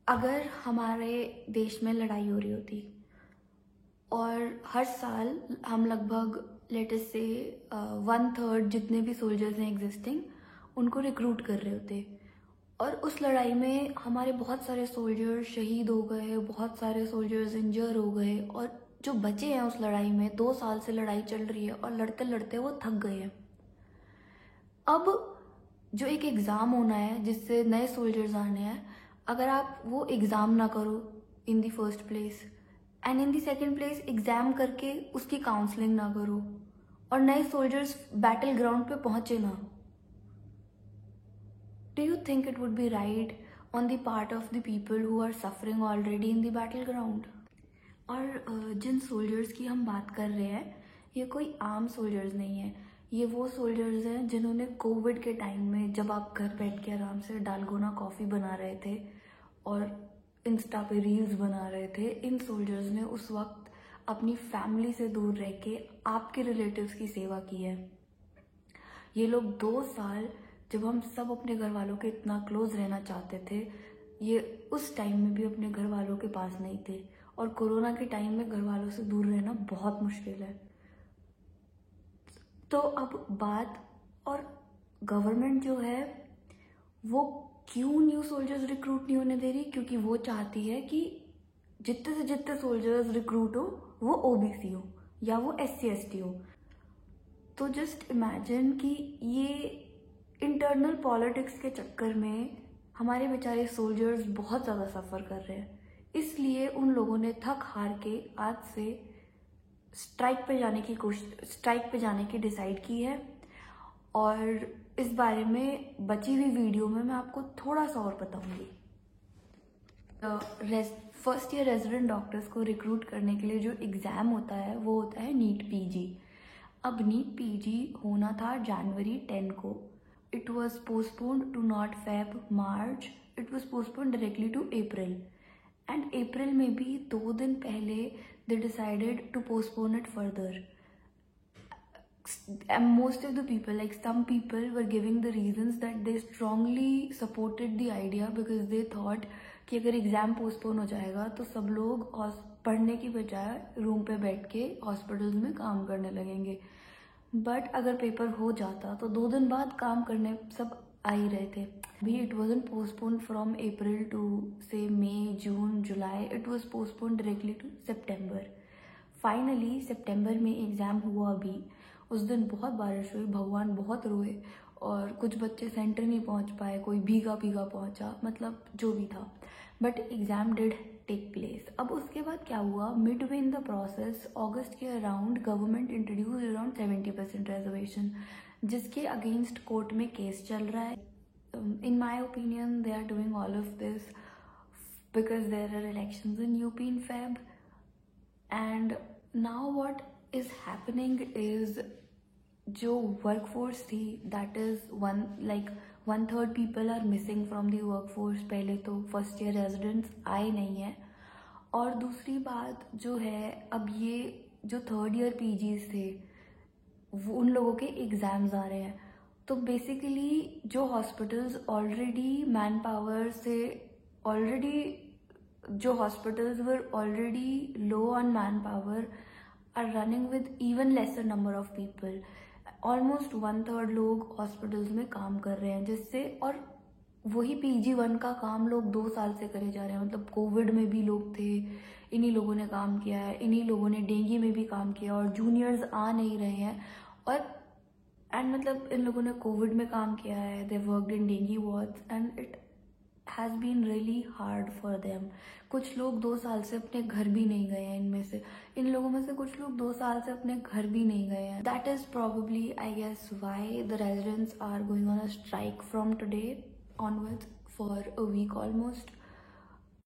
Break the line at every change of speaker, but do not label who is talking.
अगर हमारे देश में लड़ाई हो रही होती और हर साल हम लगभग लेट अस से 1/3 जितने भी सोल्जर्स हैं एग्जिस्टिंग उनको रिक्रूट कर रहे होते और उस लड़ाई में हमारे बहुत सारे सोल्जर्स शहीद हो गए, बहुत सारे सोल्जर्स इंजर हो गए और जो बचे हैं उस लड़ाई में 2 साल से लड़ाई चल रही है और लड़ते लड़ते वो थक गए हैं। अब जो एक एग्ज़ाम होना है जिससे नए सोल्जर्स आने हैं, अगर आप वो एग्ज़ाम ना करो in the first place and in the second place exam करके उसकी काउंसलिंग ना करो और नए सोल्जर्स बैटल ग्राउंड पे पहुंचे ना, do you think it would be right on the part of the people who are suffering already in the battle ground? और जिन सोल्जर्स की हम बात कर रहे हैं ये कोई आम सोल्जर्स नहीं है, ये वो सोल्जर्स हैं जिन्होंने कोविड के टाइम में जब आप घर बैठ के आराम से डालगोना कॉफ़ी बना रहे थे और इंस्टा पे रील्स बना रहे थे, इन सोल्जर्स ने उस वक्त अपनी फैमिली से दूर रह के आपके रिलेटिव्स की सेवा की है। ये लोग 2 साल जब हम सब अपने घर वालों के इतना क्लोज रहना चाहते थे, ये उस टाइम में भी अपने घर वालों के पास नहीं थे और कोरोना के टाइम में घर वालों से दूर रहना बहुत मुश्किल है। तो अब बात, और गवर्नमेंट जो है वो क्यों न्यू सोल्जर्स रिक्रूट नहीं होने दे रही? क्योंकि वो चाहती है कि जितने से जितने सोल्जर्स रिक्रूट हो वो ओबीसी हो या वो SC ST हो। तो जस्ट इमेजिन कि ये इंटरनल पॉलिटिक्स के चक्कर में हमारे बेचारे सोल्जर्स बहुत ज़्यादा सफ़र कर रहे हैं। इसलिए उन लोगों ने थक हार के आज से स्ट्राइक पे जाने की डिसाइड की है और इस बारे में बची हुई वीडियो में मैं आपको थोड़ा सा और बताऊंगी। फर्स्ट ईयर रेजिडेंट डॉक्टर्स को रिक्रूट करने के लिए जो एग्ज़ाम होता है वो होता है नीट PG। अब नीट PG होना था जनवरी 10 को। It was postponed to not Feb March, it was postponed directly to April and April में भी 2 दिन पहले they decided to postpone it further. And most of the people, like some people were giving the reasons that they strongly supported the idea because they thought कि अगर exam postpone हो जाएगा तो सब लोग पढ़ने की बजाय रूम पे बैठ के हॉस्पिटल्स में काम करने लगेंगे। बट अगर पेपर हो जाता तो 2 दिन बाद काम करने सब आ ही रहे थे। भी it wasn't postpone from April to से May June July, it was postpone directly to September. Finally सितंबर में एग्ज़ाम हुआ। अभी उस दिन बहुत बारिश हुई, भगवान बहुत रोए और कुछ बच्चे सेंटर नहीं पहुंच पाए, कोई भीगा भीगा पहुंचा, मतलब जो भी था, but exam did take place. अब उसके बाद क्या हुआ, mid way in the process अगस्त के around government introduce around 70% reservation, जिसके अगेंस्ट कोर्ट में केस चल रहा है। In my opinion they are doing all of this because there are elections in UP in Feb, and now what is happening is जो workforce थी that is 1/3 people are missing from the workforce. पहले तो first year residents आए नहीं हैं और दूसरी बात जो है, अब ये जो 3rd ईयर PGs थे वो उन लोगों के एग्ज़ाम्स आ रहे हैं। तो बेसिकली जो हॉस्पिटल्स ऑलरेडी मैन पावर से जो hospitals were already low on manpower are running with even lesser number of people. Almost 1/3 लोग hospitals में काम कर रहे हैं, जिससे और वही PG1 का काम लोग 2 साल से करे जा रहे हैं। मतलब कोविड में भी लोग थे, इन्हीं लोगों ने काम किया है, इन्हीं लोगों ने डेंगू में भी काम किया और जूनियर्स आ नहीं रहे हैं। और मतलब इन लोगों ने कोविड में काम किया है, they worked in dengue wards and it has been really hard for them. कुछ लोग 2 साल से अपने घर भी नहीं गए हैं, इन लोगों में से कुछ लोग 2 साल से अपने घर भी नहीं गए हैं। That is probably I guess why the residents are going on a strike from today onwards for a week almost.